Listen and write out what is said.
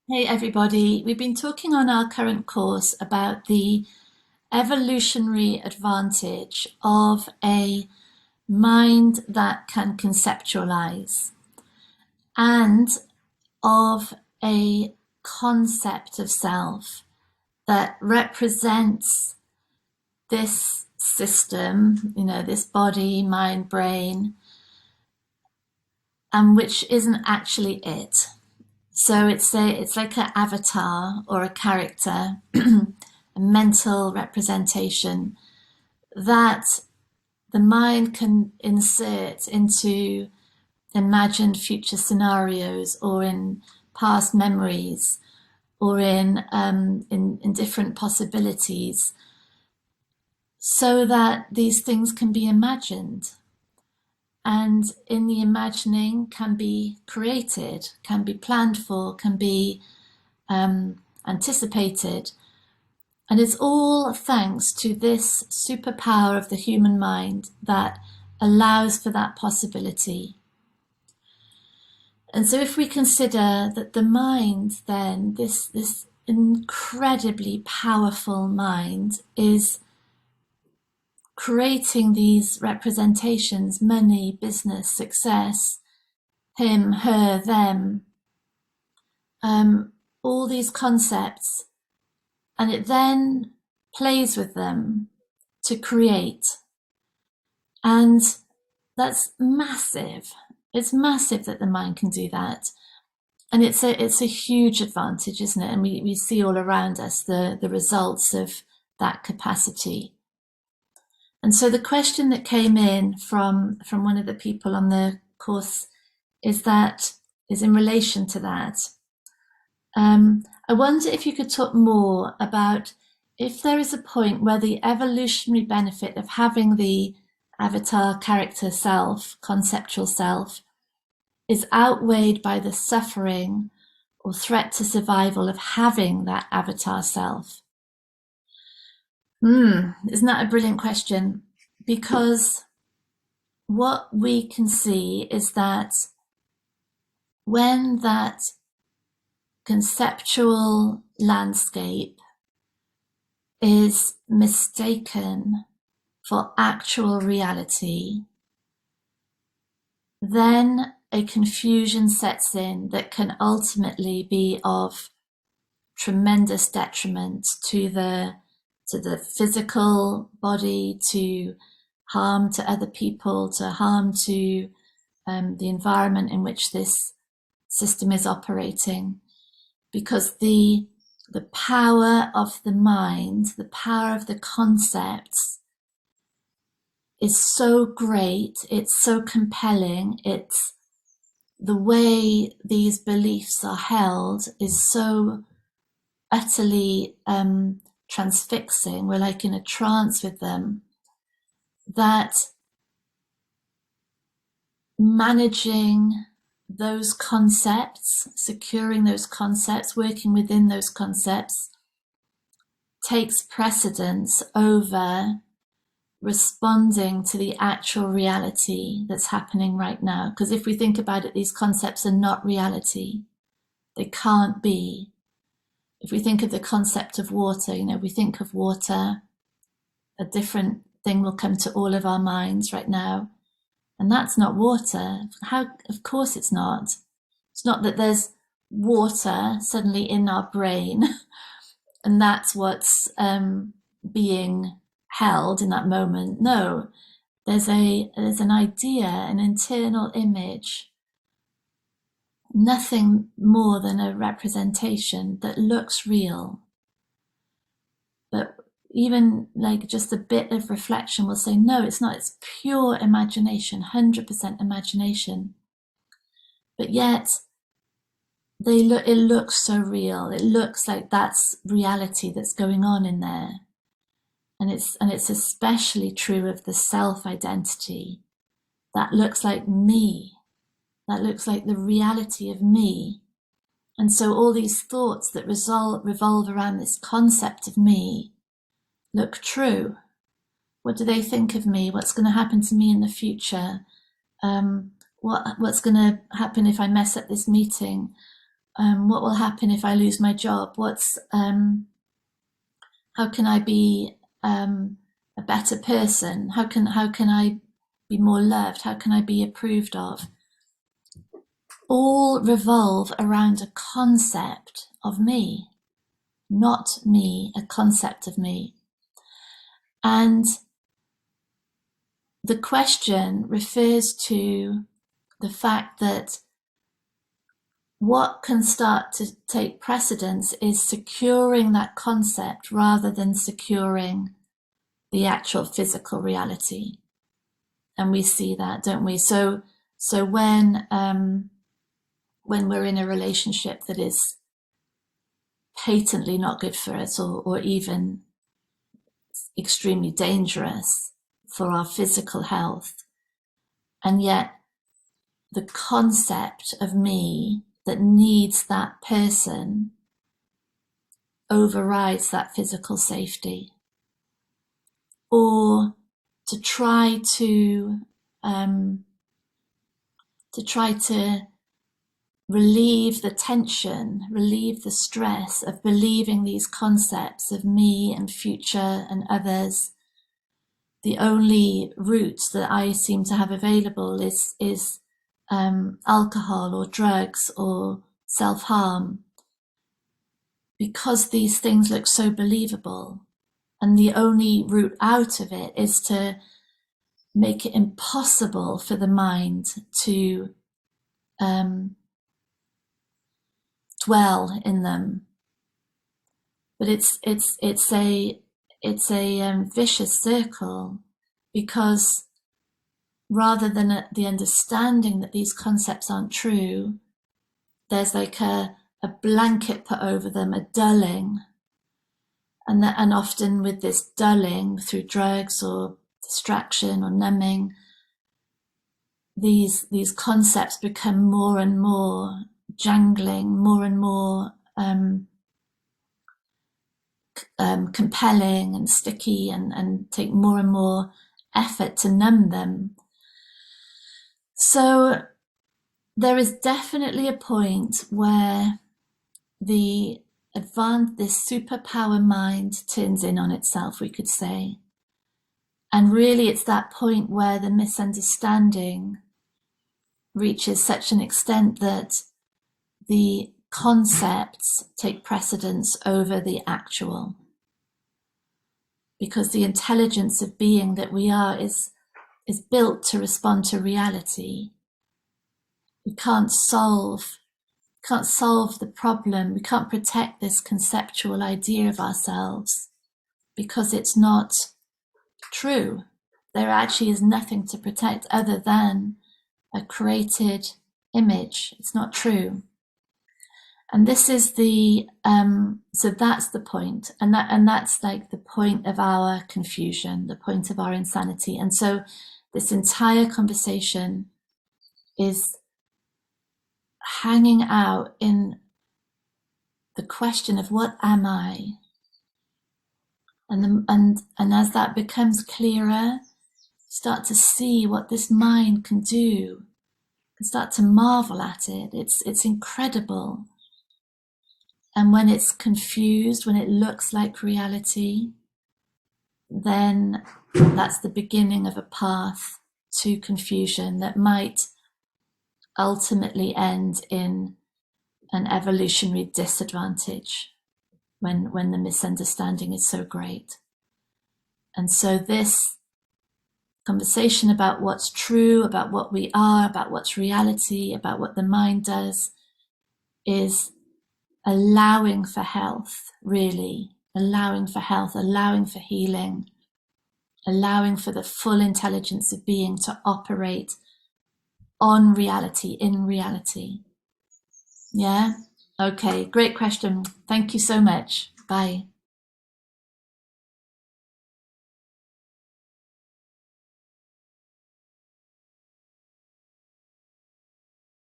Hey everybody, we've been talking on our current course about the evolutionary advantage of a mind that can conceptualize and of a concept of self that represents this system, this body, mind, brain, and which isn't actually it. So it's like an avatar or a character, a mental representation that the mind can insert into imagined future scenarios or in past memories or in different possibilities, so that these things can be imagined, and in the imagining can be created, can be planned for, can be anticipated. And it's all thanks to this superpower of the human mind that allows for that possibility. And so if we consider that the mind, then this incredibly powerful mind, is creating these representations: money, business, success, him, her, them, all these concepts, and it then plays with them to create. And that's massive. It's massive that the mind can do that. And it's a huge advantage, isn't it? And we see all around us the results of that capacity. And so the question that came in from one of the people on the course is in relation to that. I wonder if you could talk more about if there is a point where the evolutionary benefit of having the avatar character self, conceptual self, is outweighed by the suffering or threat to survival of having that avatar self. Isn't that a brilliant question? Because what we can see is that when that conceptual landscape is mistaken for actual reality, then a confusion sets in that can ultimately be of tremendous detriment to the physical body, to harm to other people, to harm to the environment in which this system is operating. Because the power of the mind, the power of the concepts, is so great, it's so compelling, it's the way these beliefs are held is so utterly transfixing. We're like in a trance with them, that managing those concepts, securing those concepts, working within those concepts, takes precedence over responding to the actual reality that's happening right now. Because if we think about it, these concepts are not reality. They can't be. If we think of the concept of water, we think of water, a different thing will come to all of our minds right now. And that's not water. How? Of course it's not. It's not that there's water suddenly in our brain and that's what's being held in that moment. No, there's an idea, an internal image, nothing more than a representation that looks real. But even like just a bit of reflection will say, no, it's not. It's pure imagination, 100% imagination. But yet it looks so real. It looks like that's reality that's going on in there. And it's especially true of the self-identity. That looks like me. That looks like the reality of me. And so all these thoughts that revolve around this concept of me look true. What do they think of me? What's going to happen to me in the future? What's going to happen if I mess up this meeting? what will happen if I lose my job? How can I be a better person? How can I be more loved? How can I be approved of? All revolve around a concept of me, not me, a concept of me. And the question refers to the fact that what can start to take precedence is securing that concept rather than securing the actual physical reality. And we see that, don't we? So when we're in a relationship that is patently not good for us, or even extremely dangerous for our physical health, and yet the concept of me that needs that person overrides that physical safety, or to try to relieve the tension, relieve the stress of believing these concepts of me and future and others. The only route that I seem to have available is alcohol or drugs or self-harm, because these things look so believable. And the only route out of it is to make it impossible for the mind to dwell in them. But it's a vicious circle, because rather than the understanding that these concepts aren't true, there's like a blanket put over them, a dulling, and often with this dulling through drugs or distraction or numbing, these concepts become more and more jangling, more and more compelling and sticky, and take more and more effort to numb them. So there is definitely a point where this superpower mind turns in on itself, we could say. And really it's that point where the misunderstanding reaches such an extent that the concepts take precedence over the actual. Because the intelligence of being that we are is built to respond to reality. We can't solve the problem. We can't protect this conceptual idea of ourselves because it's not true. There actually is nothing to protect other than a created image. It's not true. And this is so that's the point, and that's like the point of our confusion, the point of our insanity. And so this entire conversation is hanging out in the question of what am I? And as that becomes clearer, start to see what this mind can do, and start to marvel at it. It's incredible. And when it's confused, when it looks like reality, then that's the beginning of a path to confusion that might ultimately end in an evolutionary disadvantage when the misunderstanding is so great. And so this conversation about what's true, about what we are, about what's reality, about what the mind does, is allowing for health, really, allowing for health, allowing for healing, allowing for the full intelligence of being to operate on reality, in reality. Yeah? Okay, great question. Thank you so much. Bye.